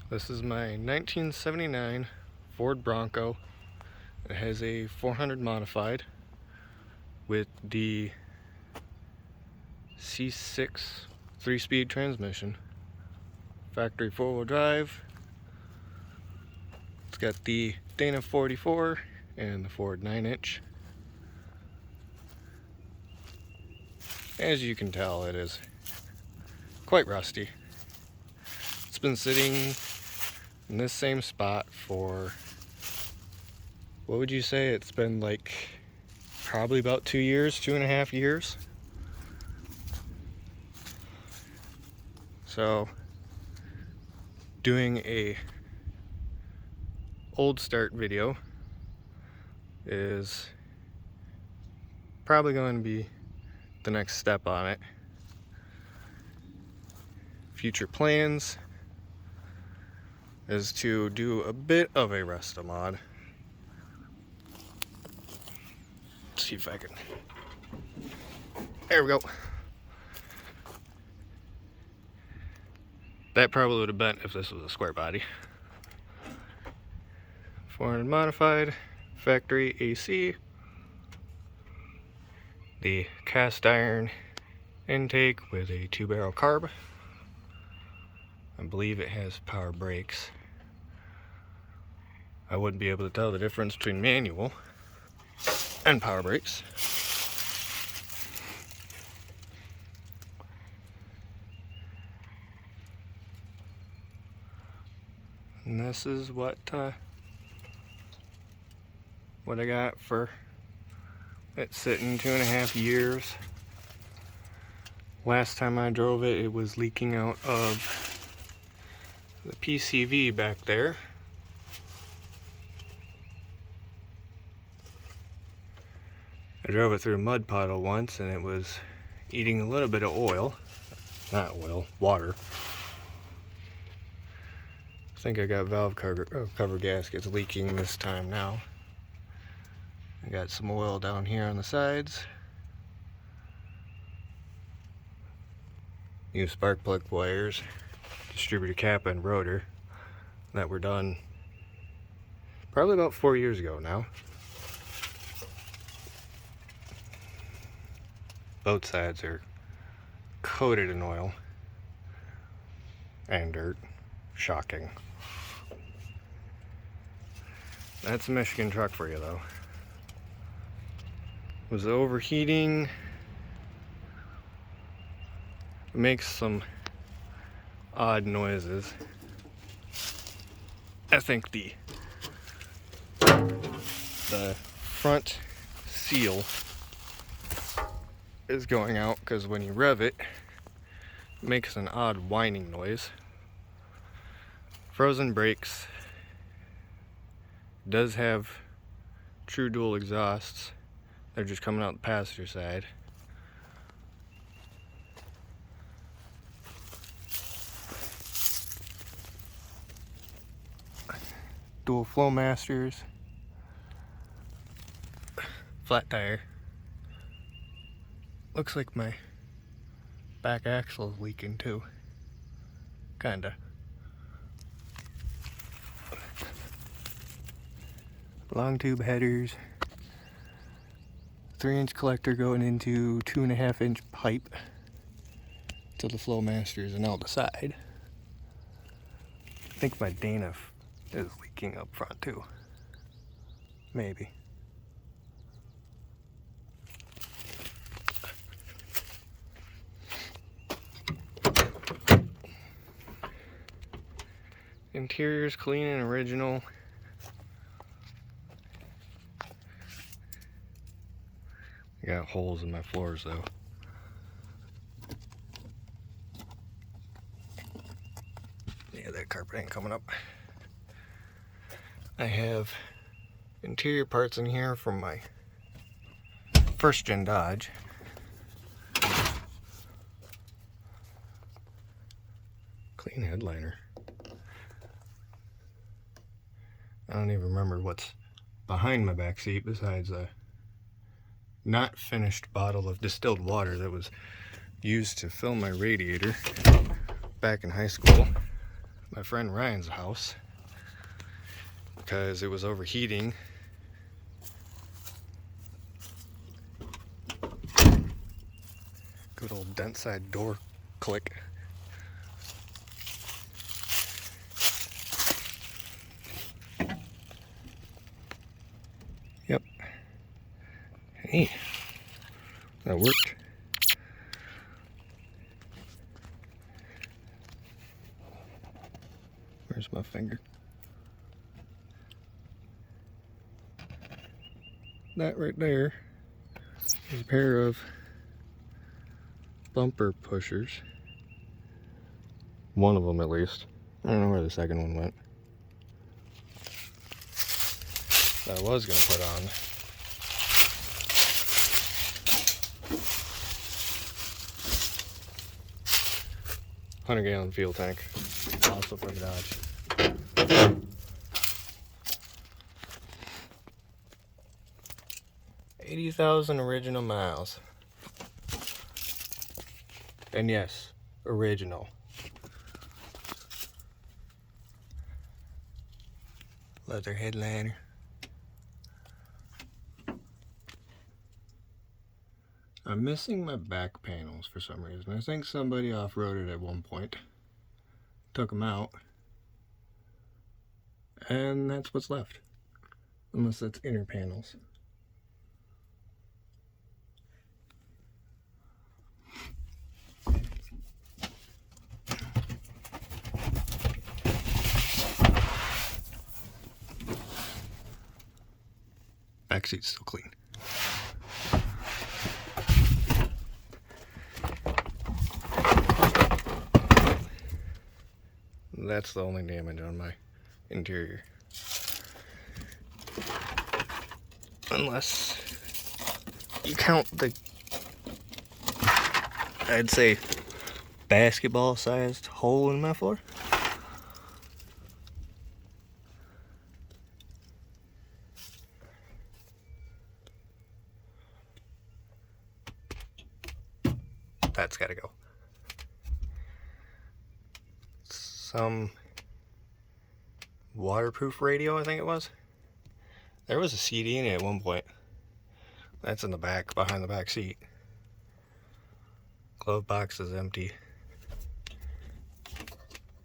This is my 1979 Ford Bronco. It has a 400 modified with the C6 3-speed transmission. Factory 4-wheel drive. It's got the Dana 44 and the Ford 9-inch. As you can tell, it is quite rusty. It's been sitting in this same spot for, what would you say? It's been like probably about 2 years, 2.5 years. So doing a old start video is probably going to be the next step on it. Future plans is to do a bit of a resto mod. Let's see if I can. There we go. That probably would have been if this was a square body. 400 modified, factory AC. The cast iron intake with a 2-barrel carb. I believe it has power brakes. I wouldn't be able to tell the difference between manual and power brakes. And this is what I got for it sitting 2.5 years. Last time I drove it, it was leaking out of the PCV back there. I drove it through a mud puddle once and it was eating a little bit of oil. Not oil, water. I think I got valve cover gaskets leaking this time now. I got some oil down here on the sides. New spark plug wires, distributor cap and rotor that were done probably about 4 years ago now. Both sides are coated in oil and dirt. Shocking. That's a Michigan truck for you though. Was overheating. It makes some odd noises. I think the front seal is going out because when you rev it, it makes an odd whining noise. Frozen brakes. Does have true dual exhausts. They're just coming out the passenger side. Dual flow masters. Flat tire. Looks like my back axle is leaking too. Kinda. Long tube headers. 3-inch collector going into 2.5-inch pipe to the flow masters and out the side. I think my Dana is leaking up front too. Maybe. Interior's clean and original. I got holes in my floors though. Yeah, that carpet ain't coming up. I have interior parts in here from my first gen Dodge. Clean headliner. I don't even remember what's behind my back seat besides a not finished bottle of distilled water that was used to fill my radiator back in high school. my friend Ryan's house because it was overheating. Good old dent side door click. Yep. Hey, that worked. Where's my finger? That right there is a pair of bumper pushers. One of them at least. I don't know where the second one went. That I was going to put on. $100-gallon fuel tank. Also from Dodge. 80,000 original miles. And yes, original. Leather headliner. I'm missing my back panels for some reason. I think somebody off-roaded at one point. Took them out. And that's what's left. Unless it's inner panels. Back seat's still clean. That's the only damage on my interior. Unless you count the, I'd say, basketball-sized hole in my floor. That's gotta go. Some waterproof radio, I think it was. There was a CD in it at one point. That's in the back, behind the back seat. Glove box is empty.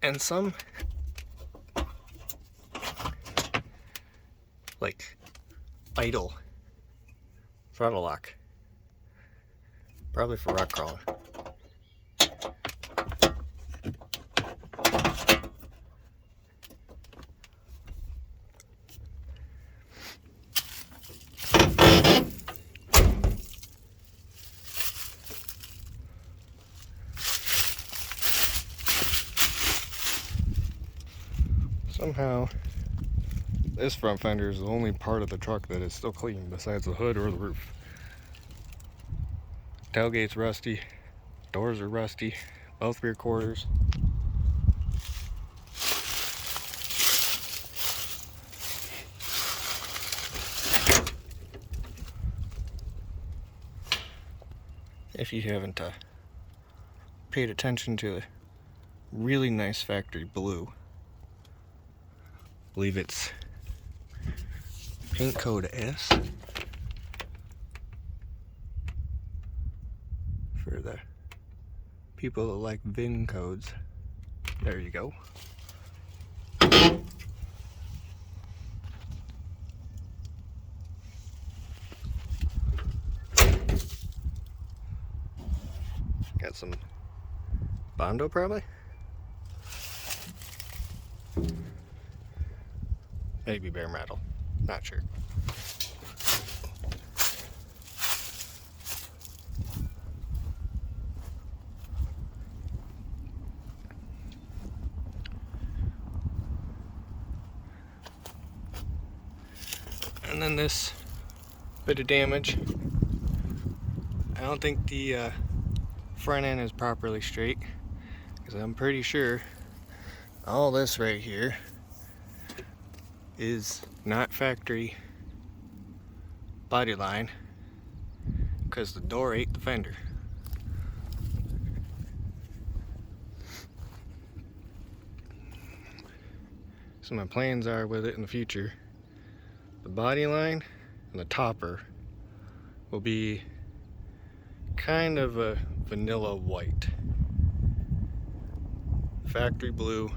And some, like, idle throttle lock. Probably for rock crawling. Somehow, this front fender is the only part of the truck that is still clean besides the hood or the roof. Tailgate's rusty, doors are rusty, both rear quarters. If you haven't paid attention to the really nice factory blue, I believe it's paint code S for the people that like VIN codes. There you go. Got some Bondo probably. Maybe bare metal, not sure. And then this bit of damage. I don't think the front end is properly straight, because I'm pretty sure all this right here is not factory body line, because the door ate the fender. So my plans are with it in the future, the body line and the topper will be kind of a vanilla white. Factory blue.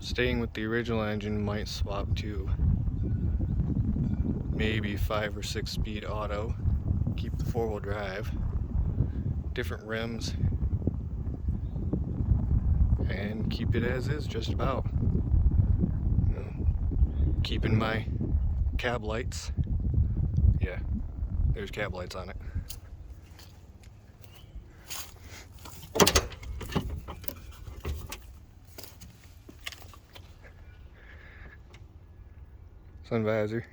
Staying with the original engine, might swap to maybe 5 or 6 speed auto. Keep the 4-wheel drive. Different rims. And keep it as is, just about. You know, keeping my cab lights. Yeah, there's cab lights on it. Sun visor.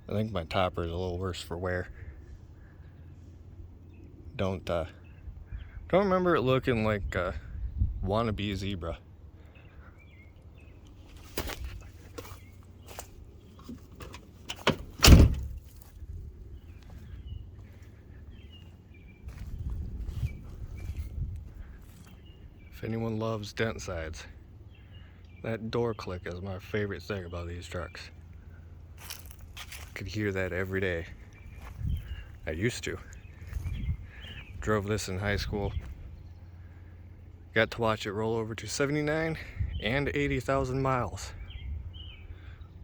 I think my topper is a little worse for wear. Don't remember it looking like a wannabe zebra. If anyone loves dent sides, that door click is my favorite thing about these trucks. I could hear that every day. I used to. Drove this in high school. Got to watch it roll over to 79 and 80,000 miles.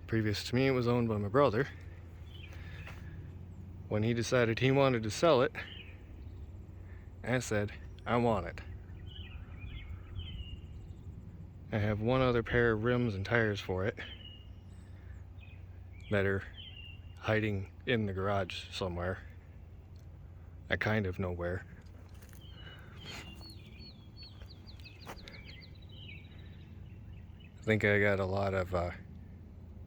Previous to me, it was owned by my brother. When he decided he wanted to sell it, I said, I want it. I have one other pair of rims and tires for it that are hiding in the garage somewhere. I kind of know where. I think I got a lot of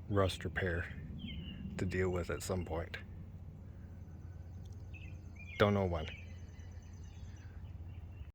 rust repair to deal with at some point. Don't know when.